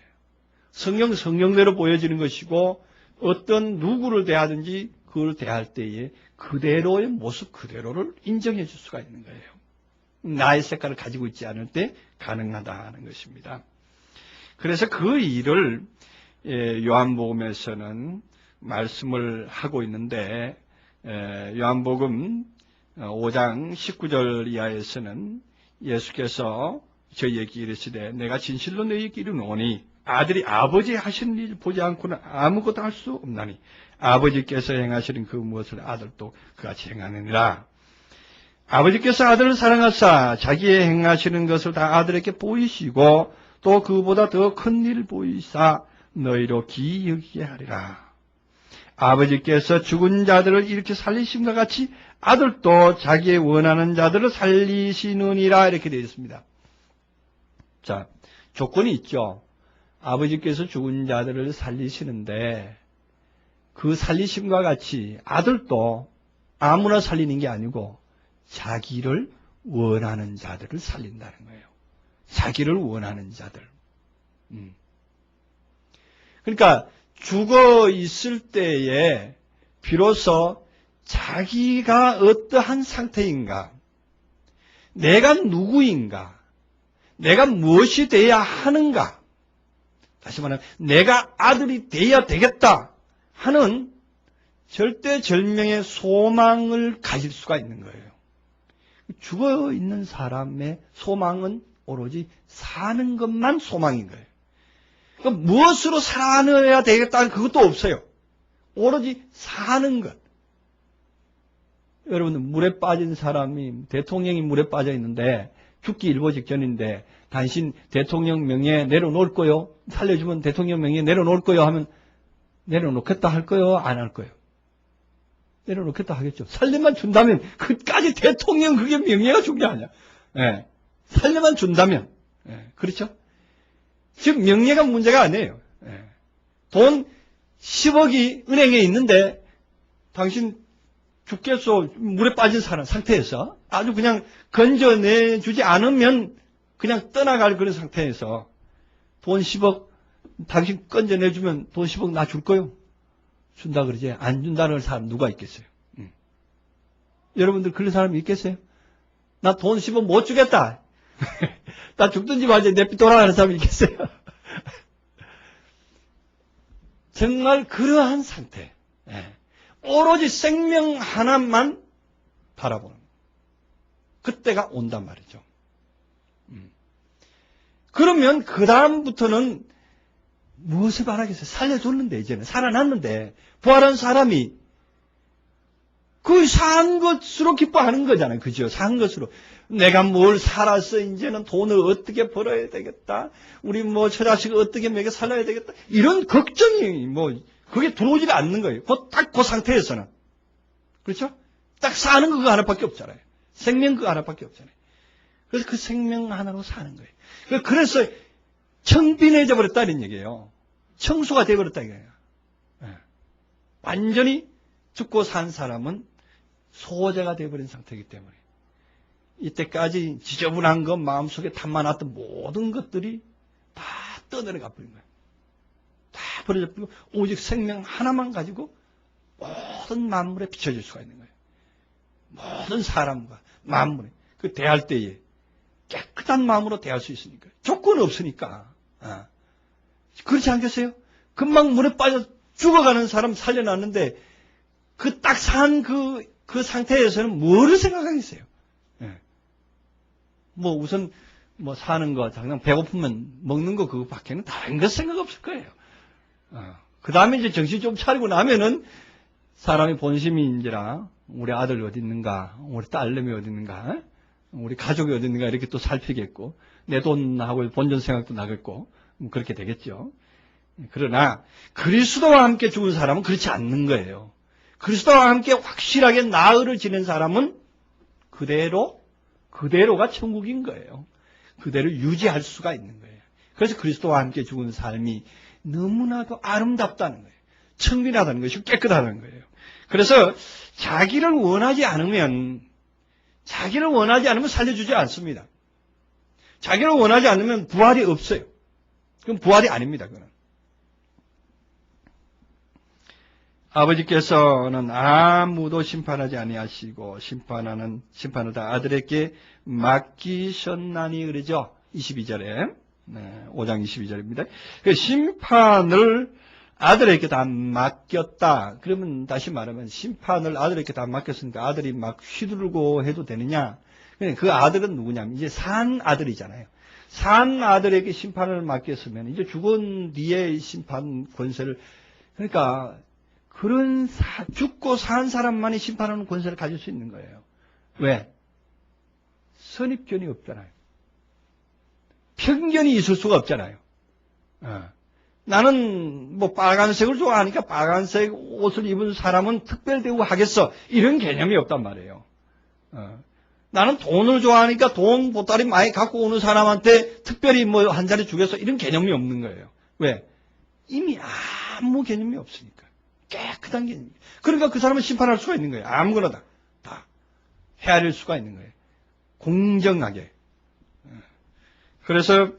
성경대로 보여지는 것이고, 어떤 누구를 대하든지 그걸 대할 때에 그대로의 모습 그대로를 인정해 줄 수가 있는 거예요. 나의 색깔을 가지고 있지 않을 때 가능하다는 것입니다. 그래서 그 일을 요한복음에서는 말씀을 하고 있는데, 요한복음 5장 19절 이하에서는 예수께서 저희에게 이르시되 내가 진실로 너희에게 이르노니 아들이 아버지 하시는 일 보지 않고는 아무것도 할 수 없나니 아버지께서 행하시는 그 무엇을 아들도 그같이 행하느니라. 아버지께서 아들을 사랑하사 자기의 행하시는 것을 다 아들에게 보이시고 또 그보다 더 큰 일을 보이사 너희로 기이하게 하리라. 아버지께서 죽은 자들을 이렇게 살리심과 같이 아들도 자기의 원하는 자들을 살리시느니라 이렇게 되어 있습니다. 자, 조건이 있죠. 아버지께서 죽은 자들을 살리시는데 그 살리심과 같이 아들도 아무나 살리는 게 아니고 자기를 원하는 자들을 살린다는 거예요. 자기를 원하는 자들. 그러니까 죽어 있을 때에 비로소 자기가 어떠한 상태인가, 내가 누구인가, 내가 무엇이 돼야 하는가, 다시 말하면 내가 아들이 돼야 되겠다 하는 절대절명의 소망을 가질 수가 있는 거예요. 죽어 있는 사람의 소망은 오로지 사는 것만 소망인 거예요. 그러니까 무엇으로 살아야 되겠다는 그것도 없어요. 오로지 사는 것. 여러분들 물에 빠진 사람이 대통령이 물에 빠져 있는데 죽기 일보 직전인데 당신 대통령 명예 내려놓을 거요? 살려주면 대통령 명예 내려놓을 거요? 하면 내려놓겠다 할 거요? 안 할 거요? 내려놓겠다 하겠죠. 살려만 준다면 그까지 대통령 그게 명예가 중요 아니야. 예. 살려만 준다면. 예. 그렇죠? 즉 명예가 문제가 아니에요. 예. 돈 10억이 은행에 있는데 당신 죽겠소 물에 빠진 사람 상태에서 아주 그냥 건져내주지 않으면 그냥 떠나갈 그런 상태에서 돈 10억 당신 건져내주면 돈 10억 나 줄 거요? 준다 그러지 안 준다는 사람 누가 있겠어요? 여러분들 그런 사람이 있겠어요? 나 돈 10억 못 주겠다. 나 죽든지 말지 내비 돌아가는 사람이 있겠어요? 정말 그러한 상태. 오로지 생명 하나만 바라보는 그때가 온단 말이죠. 그러면 그 다음부터는 무엇을 바라겠어요? 살려줬는데 이제는 살아났는데 부활한 사람이 그 산 것으로 기뻐하는 거잖아요. 그죠? 산 것으로. 내가 뭘 살았어. 이제는 돈을 어떻게 벌어야 되겠다. 우리 뭐 처자식을 어떻게 먹여 살려야 되겠다. 이런 걱정이 그게 들어오지 않는 거예요. 딱 그 상태에서는. 그렇죠? 딱 사는 거 그거 하나밖에 없잖아요. 생명 그거 하나밖에 없잖아요. 그래서 그 생명 하나로 사는 거예요. 그래서 청빈해져 버렸다는 얘기예요. 청소가 되어버렸다 이거예요. 완전히 죽고 산 사람은 소재가 되어버린 상태이기 때문에 이때까지 지저분한 것 마음속에 탐만했던 모든 것들이 다 떠내려가 버린 거예요. 다 버려져 버리고 오직 생명 하나만 가지고 모든 만물에 비춰질 수가 있는 거예요. 모든 사람과 만물에 그 대할 때에 깨끗한 마음으로 대할 수 있으니까 조건이 없으니까 그렇지 않겠어요? 금방 물에 빠져 죽어가는 사람 살려놨는데 그 딱 산 그 상태에서는 뭐를 생각하겠어요? 우선 사는 거 당장 배고프면 먹는 거 그거밖에는 다른 거 생각 없을 거예요. 그 다음에 이제 정신 좀 차리고 나면은 사람의 본심인지라 우리 아들 어디 있는가, 우리 딸내미 어디 있는가, 우리 가족이 어디 있는가 이렇게 또 살피겠고 내 돈하고 본전 생각도 나겠고 그렇게 되겠죠. 그러나 그리스도와 함께 죽은 사람은 그렇지 않는 거예요. 그리스도와 함께 확실하게 나흘을 지낸 사람은 그대로가 천국인 거예요. 그대로 유지할 수가 있는 거예요. 그래서 그리스도와 함께 죽은 삶이 너무나도 아름답다는 거예요. 청빈하다는 것이고 깨끗하다는 거예요. 그래서 자기를 원하지 않으면 살려주지 않습니다. 자기를 원하지 않으면 부활이 없어요. 그럼 부활이 아닙니다. 그건. 아버지께서는 아무도 심판하지 아니하시고 심판을 다 아들에게 맡기셨나니 그러죠. 22절에 5장 22절입니다. 그 심판을 아들에게 다 맡겼다. 그러면 다시 말하면 심판을 아들에게 다 맡겼으니까 아들이 막 휘두르고 해도 되느냐? 그 아들은 누구냐면 이제 산 아들이잖아요. 산 아들에게 심판을 맡겼으면 이제 죽은 뒤에 심판 권세를 그러니까 그런 죽고 산 사람만이 심판하는 권세를 가질 수 있는 거예요. 왜? 선입견이 없잖아요. 편견이 있을 수가 없잖아요. 나는 뭐 빨간색을 좋아하니까 빨간색 옷을 입은 사람은 특별 대우하겠어. 이런 개념이 없단 말이에요. 나는 돈을 좋아하니까 돈 보따리 많이 갖고 오는 사람한테 특별히 뭐 한 자리 주겠어. 이런 개념이 없는 거예요. 왜? 이미 아무 개념이 없으니까. 깨끗한 개념이. 그러니까 그 사람은 심판할 수가 있는 거예요. 아무거나 다 헤아릴 수가 있는 거예요. 공정하게. 그래서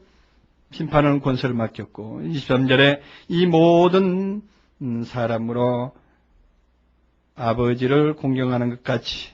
심판하는 권세를 맡겼고 23절에 이 모든 사람으로 아버지를 공경하는 것 같이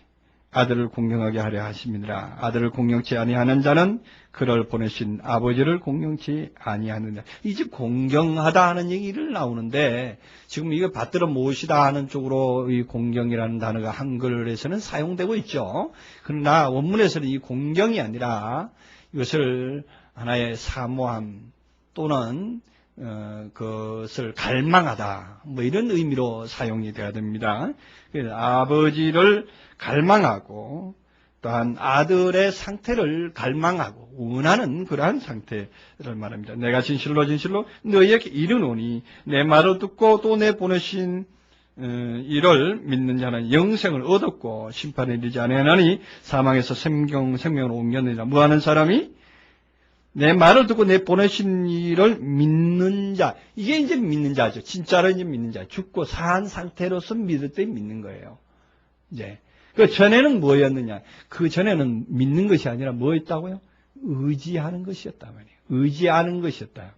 아들을 공경하게 하려 하심이니라. 아들을 공경치 아니하는 자는 그를 보내신 아버지를 공경치 아니하느냐. 이제 공경하다 하는 얘기를 나오는데 지금 이거 받들어 모시다 하는 쪽으로 이 공경이라는 단어가 한글에서는 사용되고 있죠. 그러나 원문에서는 이 공경이 아니라 이것을 하나의 사모함 또는 그것을 갈망하다 뭐 이런 의미로 사용이 되어야 됩니다. 그래서 아버지를 갈망하고 또한 아들의 상태를 갈망하고 원하는 그러한 상태를 말합니다. 내가 진실로 너희에게 이르노니 내 말을 듣고 또 내 보내신 이를 믿는 자는 영생을 얻었고 심판에 이르지 아니하나니 사망에서 생명으로 옮겼느니라. 뭐하는 사람이? 내 말을 듣고 내 보내신 이를 믿는 자. 이게 이제 믿는 자죠. 진짜로 이제 믿는 자. 죽고 산 상태로서 믿을 때 믿는 거예요. 이제. 그 전에는 뭐였느냐? 그 전에는 믿는 것이 아니라 뭐였다고요? 의지하는 것이었다 말이에요. 의지하는 것이었다.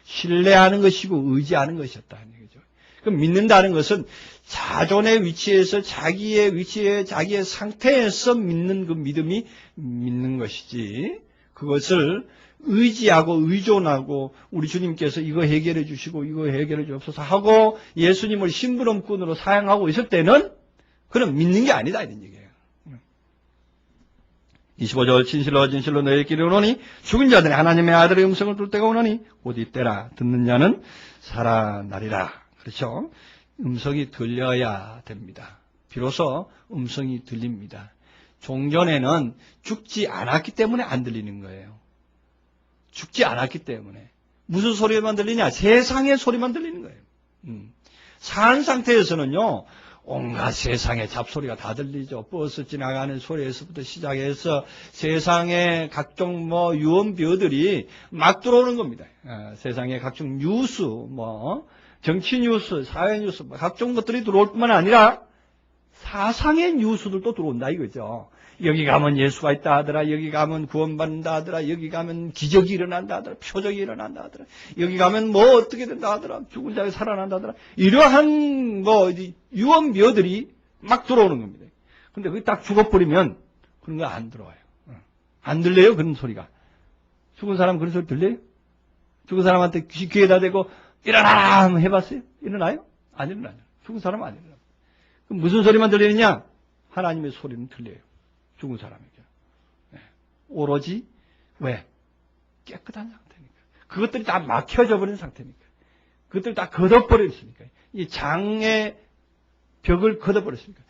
신뢰하는 것이고 의지하는 것이었다. 이거죠. 그럼 믿는다는 것은 자존의 위치에서 자기의 위치에 자기의 상태에서 믿는 그 믿음이 믿는 것이지. 그것을 의지하고 의존하고 우리 주님께서 이거 해결해 주시고 이거 해결해 주옵소서 하고 예수님을 심부름꾼으로 사용하고 있을 때는 그럼 믿는 게 아니다 이런 얘기예요. 25절 진실로 너희에게 이르노니 죽은 자들이 하나님의 아들의 음성을 들을 때가 오노니 곧 이때라. 듣는 자는 살아나리라. 그렇죠? 음성이 들려야 됩니다. 비로소 음성이 들립니다. 종전에는 죽지 않았기 때문에 안 들리는 거예요. 죽지 않았기 때문에. 무슨 소리만 들리냐? 세상의 소리만 들리는 거예요. 산 상태에서는요, 온갖 세상의 잡소리가 다 들리죠. 버스 지나가는 소리에서부터 시작해서 세상의 각종 유언비어들이 막 들어오는 겁니다. 세상의 각종 뉴스, 정치 뉴스, 사회 뉴스, 각종 것들이 들어올 뿐만 아니라 사상의 뉴스들도 들어온다 이거죠. 여기 가면 예수가 있다 하더라. 여기 가면 구원받는다 하더라. 여기 가면 기적이 일어난다 하더라. 표적이 일어난다 하더라. 여기 가면 뭐 어떻게 된다 하더라. 죽은 자가 살아난다 하더라. 이러한 유언비어들이 막 들어오는 겁니다. 근데 그게 딱 죽어버리면 그런 거 안 들어와요. 안 들려요? 그런 소리가. 죽은 사람 그런 소리 들려요? 죽은 사람한테 귀에다 대고 일어나라 한번 해봤어요? 일어나요? 안 일어나요. 죽은 사람은 안 일어나요. 그럼 무슨 소리만 들리느냐? 하나님의 소리는 들려요. 죽은 사람에게. 오로지 왜? 깨끗한 상태니까. 그것들이 다 막혀져 버린 상태니까. 그것들이 다 걷어버렸으니까. 이 장의 벽을 걷어버렸으니까.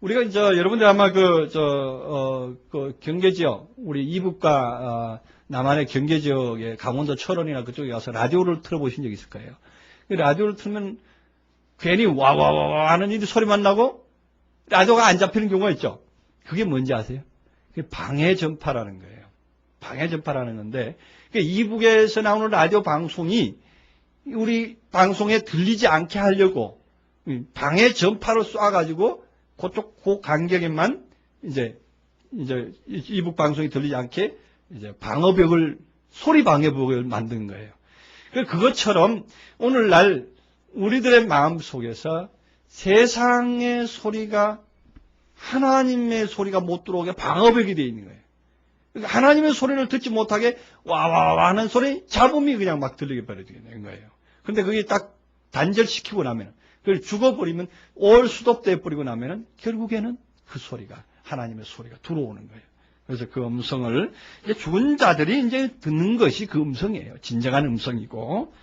우리가 이제 여러분들 아마 그 경계지역, 우리 이북과 남한의 경계지역에 강원도 철원이나 그쪽에 가서 라디오를 틀어보신 적 있을 거예요. 라디오를 틀면 괜히 와와와 하는 이 소리만 나고 라디오가 안 잡히는 경우가 있죠. 그게 뭔지 아세요? 그게 방해 전파라는 거예요. 방해 전파라는 건데, 이북에서 나오는 라디오 방송이 우리 방송에 들리지 않게 하려고 방해 전파로 쏴가지고 그쪽 그 간격에만 이제 이북 방송이 들리지 않게 이제 방어벽을, 소리 방어벽을 만든 거예요. 그것처럼 오늘날 우리들의 마음 속에서 세상의 소리가 하나님의 소리가 못 들어오게 방어벽이 되어 있는 거예요. 그러니까 하나님의 소리를 듣지 못하게 와와와 하는 소리 잡음이 그냥 막 들리게 버려지는 거예요. 근데 그게 딱 단절시키고 나면, 그걸 죽어버리면, 올 수독돼 버리고 나면은 결국에는 그 소리가, 하나님의 소리가 들어오는 거예요. 그래서 그 음성을 이제 죽은 자들이 이제 듣는 것이 그 음성이에요. 진정한 음성이고,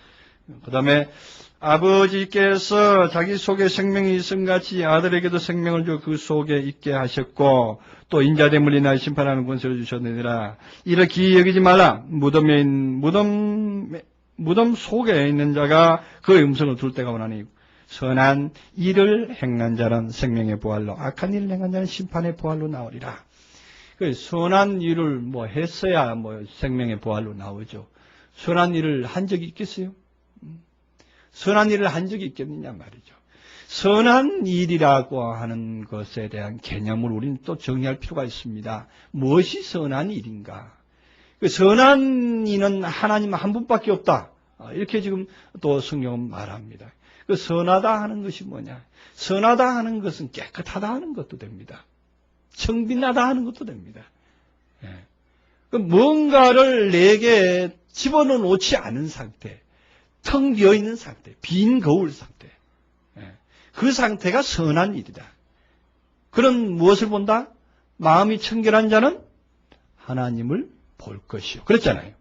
그 다음에 아버지께서 자기 속에 생명이 있음같이 아들에게도 생명을 줘 그 속에 있게 하셨고 또 인자됨을 인하여 심판하는 권세를 주셨느니라. 이를 기이 여기지 말라. 무덤에 무덤 속에 있는 자가 그의 음성을 들을 때가 오나니 선한 일을 행한 자는 생명의 부활로 악한 일을 행한 자는 심판의 부활로 나오리라. 그 선한 일을 했어야 생명의 부활로 나오죠. 선한 일을 한 적이 있겠어요? 선한 일을 한 적이 있겠느냐 말이죠. 선한 일이라고 하는 것에 대한 개념을 우리는 또 정의할 필요가 있습니다. 무엇이 선한 일인가? 그 선한 이는 하나님 한 분밖에 없다. 이렇게 지금 또 성경은 말합니다. 그 선하다 하는 것이 뭐냐? 선하다 하는 것은 깨끗하다 하는 것도 됩니다. 청빈하다 하는 것도 됩니다. 그 뭔가를 내게 집어넣어 놓지 않은 상태, 텅 비어 있는 상태, 빈 거울 상태. 그 상태가 선한 일이다. 그런 무엇을 본다? 마음이 청결한 자는 하나님을 볼 것이요. 그랬잖아요.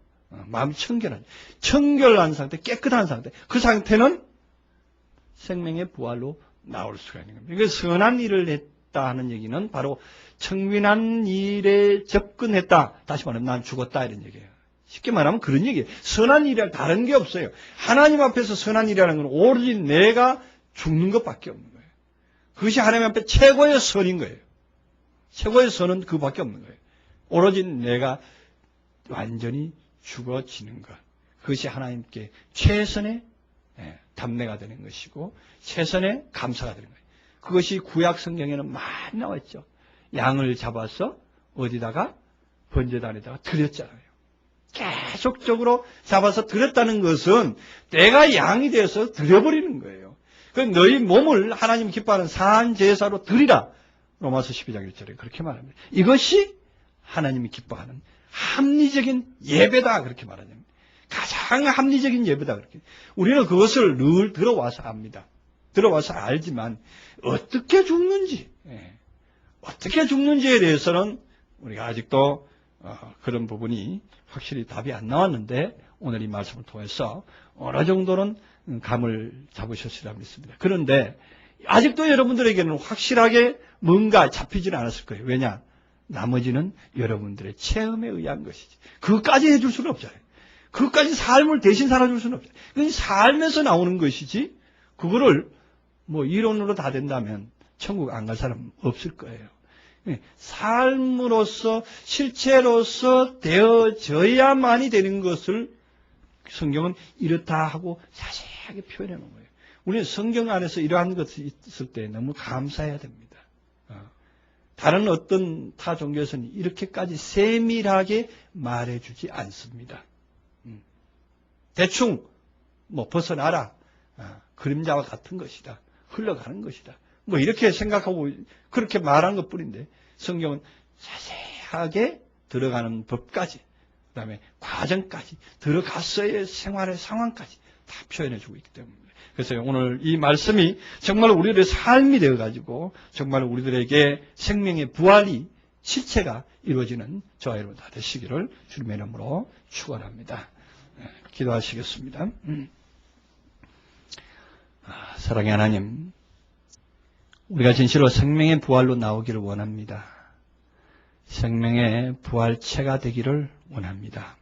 마음이 청결한 상태, 깨끗한 상태. 그 상태는 생명의 부활로 나올 수가 있는 겁니다. 그래서 선한 일을 했다 하는 얘기는 바로 청빈한 일에 접근했다. 다시 말하면 난 죽었다 이런 얘기예요. 쉽게 말하면 그런 얘기예요. 선한 일이랑 다른 게 없어요. 하나님 앞에서 선한 일이라는 건 오로지 내가 죽는 것밖에 없는 거예요. 그것이 하나님 앞에 최고의 선인 거예요. 최고의 선은 그밖에 없는 거예요. 오로지 내가 완전히 죽어지는 것. 그것이 하나님께 최선의 담례가 되는 것이고 최선의 감사가 되는 거예요. 그것이 구약 성경에는 많이 나와 있죠. 양을 잡아서 어디다가 번제단에다가 드렸잖아요. 계속적으로 잡아서 드렸다는 것은 내가 양이 되어서 드려버리는 거예요. 그 너희 몸을 하나님 기뻐하는 사한 제사로 드리라. 로마서 12장 1절에 그렇게 말합니다. 이것이 하나님이 기뻐하는 합리적인 예배다 그렇게 말하죠. 가장 합리적인 예배다 그렇게. 우리는 그것을 늘 들어와서 압니다. 들어와서 알지만 어떻게 죽는지, 어떻게 죽는지에 대해서는 우리가 아직도 그런 부분이 확실히 답이 안 나왔는데 오늘 이 말씀을 통해서 어느 정도는 감을 잡으셨으리라 믿습니다. 그런데 아직도 여러분들에게는 확실하게 뭔가 잡히지는 않았을 거예요. 왜냐? 나머지는 여러분들의 체험에 의한 것이지. 그것까지 해줄 수는 없잖아요. 그것까지 삶을 대신 살아줄 수는 없잖아요. 그건 삶에서 나오는 것이지 그거를 이론으로 다 된다면 천국 안 갈 사람 없을 거예요. 삶으로서 실체로서 되어져야만이 되는 것을 성경은 이렇다 하고 자세하게 표현해 놓은 거예요. 우리는 성경 안에서 이러한 것이 있을 때 너무 감사해야 됩니다. 다른 어떤 타 종교에서는 이렇게까지 세밀하게 말해주지 않습니다. 대충 벗어나라. 그림자와 같은 것이다. 흘러가는 것이다. 이렇게 생각하고 그렇게 말한 것뿐인데 성경은 자세하게 들어가는 법까지 그다음에 과정까지 들어갔어의 생활의 상황까지 다 표현해주고 있기 때문입니다. 그래서 오늘 이 말씀이 정말 우리들의 삶이 되어가지고 정말 우리들에게 생명의 부활이 실체가 이루어지는 저와 여러분 다 되시기를 주님의 이름으로 축원합니다. 기도하시겠습니다. 사랑의 하나님, 우리가 진실로 생명의 부활로 나오기를 원합니다. 생명의 부활체가 되기를 원합니다.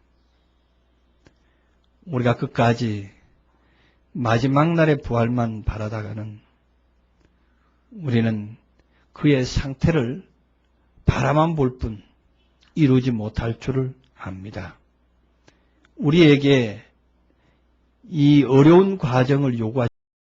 우리가 끝까지 마지막 날의 부활만 바라다가는 우리는 그의 상태를 바라만 볼 뿐 이루지 못할 줄을 압니다. 우리에게 이 어려운 과정을 요구하시는